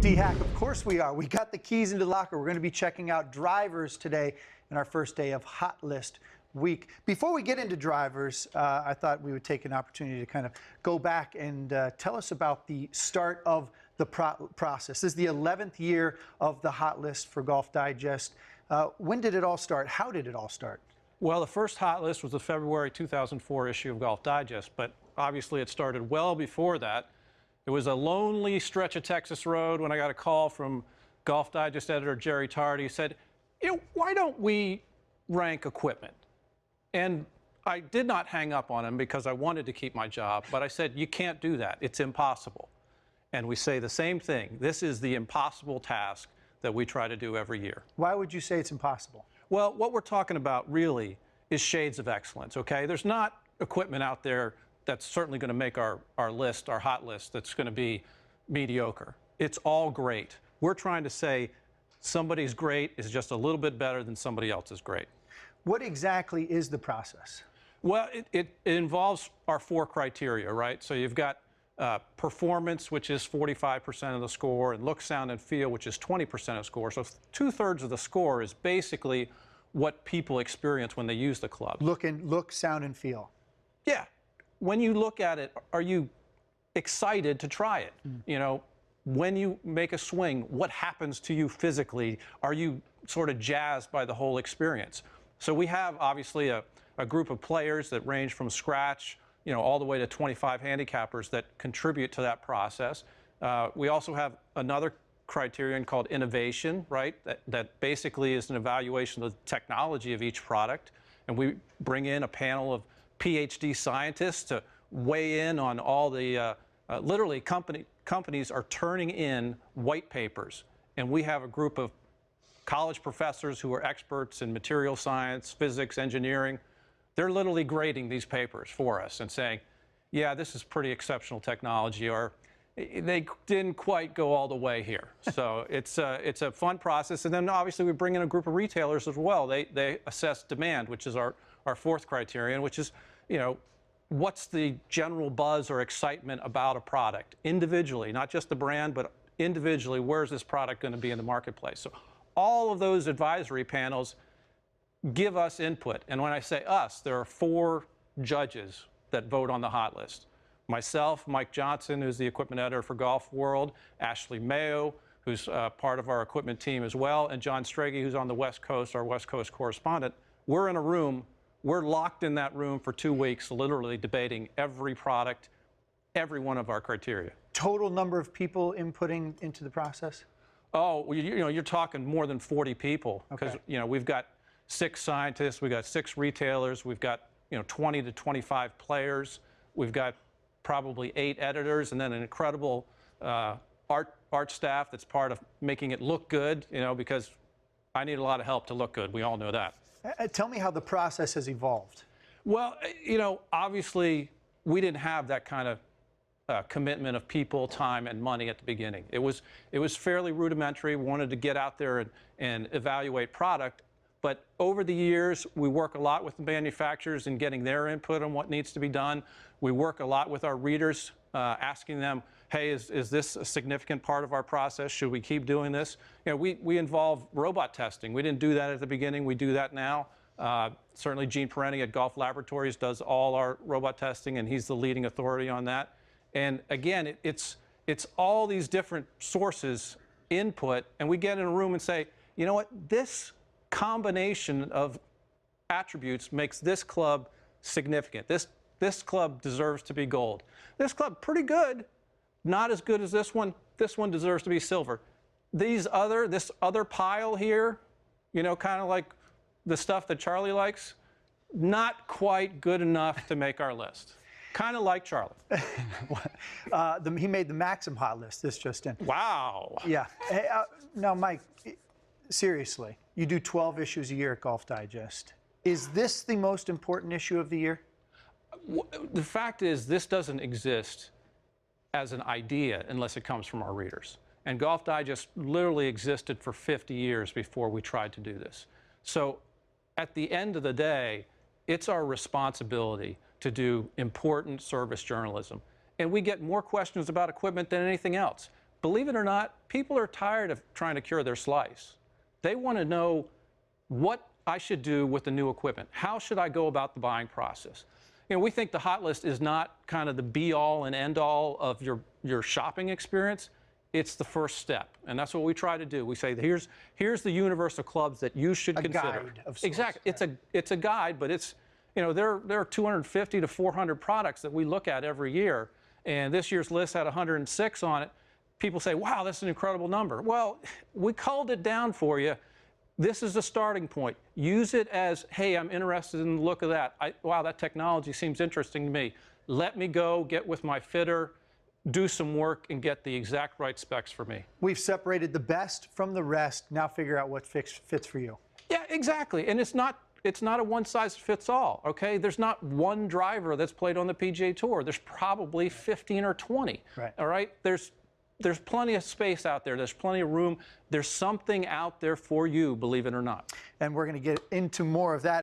D-Hack, of course we are. We got the keys into the locker. We're going to be checking out drivers today in our first day of Hot List week. Before we get into drivers, I thought we would take an opportunity to kind of go back and tell us about the start of the process. This is the 11th year of the Hot List for Golf Digest. When did it all start? How did it all start? Well, the first Hot List was the February 2004 issue of Golf Digest, but obviously it started well before that. It was a lonely stretch of Texas road when I got a call from Golf Digest editor Jerry Tardy. He said, why don't we rank equipment? And I did not hang up on him because I wanted to keep my job, but I said, you can't do that. It's impossible. And we say the same thing. This is the impossible task that we try to do every year. Why would you say it's impossible? Well, what we're talking about really is shades of excellence, okay? There's not equipment out there that's certainly going to make our list, our hot list, that's going to be mediocre. It's all great. We're trying to say somebody's great is just a little bit better than somebody else's great. What exactly is the process? Well, it involves our 4 criteria, right? So you've got performance, which is 45% of the score, and look, sound, and feel, which is 20% of the score. So 2/3 of the score is basically what people experience when they use the club. Look, sound, and feel. Yeah. When you look at it, are you excited to try it? You know, when you make a swing, what happens to you physically? Are you sort of jazzed by the whole experience? So we have obviously a group of players that range from scratch, you know, all the way to 25 handicappers that contribute to that process. We also have another criterion called innovation, right? That basically is an evaluation of the technology of each product. And we bring in a panel of PhD scientists to weigh in on all the, literally companies are turning in white papers. And we have a group of college professors who are experts in material science, physics, engineering. They're literally grading these papers for us and saying, yeah, this is pretty exceptional technology, or they didn't quite go all the way here. So it's a fun process. And then obviously we bring in a group of retailers as well. They assess demand, which is our 4th criterion, which is, you know, what's the general buzz or excitement about a product individually, not just the brand, but individually, where's this product going to be in the marketplace? So all of those advisory panels give us input. And when I say us, there are 4 judges that vote on the hot list. Myself, Mike Johnson, who's the equipment editor for Golf World, Ashley Mayo, who's part of our equipment team as well, and John Strege, who's on the West Coast, our West Coast correspondent. We're in a room. We're locked in that room for 2 weeks, literally debating every product, every one of our criteria. Total number of people inputting into the process? Oh, well, you know, you're talking more than 40 people, because you know, we've got 6 scientists, we've got 6 retailers, we've got, you know, 20 to 25 players, we've got probably 8 editors, and then an incredible art staff that's part of making it look good, you know, because I need a lot of help to look good. We all know that. Tell me how the process has evolved. Well, you know, obviously we didn't have that kind of commitment of people, time, and money at the beginning. It was fairly rudimentary. We wanted to get out there and evaluate product. But over the years, we work a lot with the manufacturers in getting their input on what needs to be done. We work a lot with our readers, asking them, hey, is this a significant part of our process? Should we keep doing this? You know, we involve robot testing. We didn't do that at the beginning. We do that now. Certainly Gene Perenni at Golf Laboratories does all our robot testing, and he's the leading authority on that. And again, it's all these different sources input, and we get in a room and say, you know what, this combination of attributes makes this club significant. This club deserves to be gold. This club, pretty good. Not as good as this one. This one deserves to be silver. This other pile here, you know, kind of like the stuff that Charlie likes, not quite good enough to make our list. Kind of like Charlie. He made the Maxim hot list, this just in. Wow. Yeah. Hey, now, Mike, seriously, you do 12 issues a year at Golf Digest. Is this the most important issue of the year? The fact is, this doesn't exist as an idea unless it comes from our readers. And Golf Digest literally existed for 50 years before we tried to do this. So at the end of the day, it's our responsibility to do important service journalism. And we get more questions about equipment than anything else. believe it or not, people are tired of trying to cure their slice. They want to know what I should do with the new equipment. How should I go about the buying process? You know, we think the Hot List is not kind of the be-all and end-all of your shopping experience. It's the first step, and that's what we try to do. We say, here's the universe of clubs that you should consider. A guide of sorts. Exactly. Right. It's a guide, but it's, you know, there are 250 to 400 products that we look at every year, and this year's list had 106 on it. People say, wow, that's an incredible number. Well, we culled it down for you. This is the starting point. Use it as, hey, I'm interested in the look of that. Wow, that technology seems interesting to me. Let me go get with my fitter, do some work, and get the exact right specs for me. We've separated the best from the rest. Now figure out what fits for you. Yeah, exactly. And it's not a one-size-fits-all, okay? There's not one driver that's played on the PGA Tour. There's probably 15 or 20, right. All right? There's plenty of space out there. There's plenty of room. There's something out there for you, believe it or not. And we're going to get into more of that.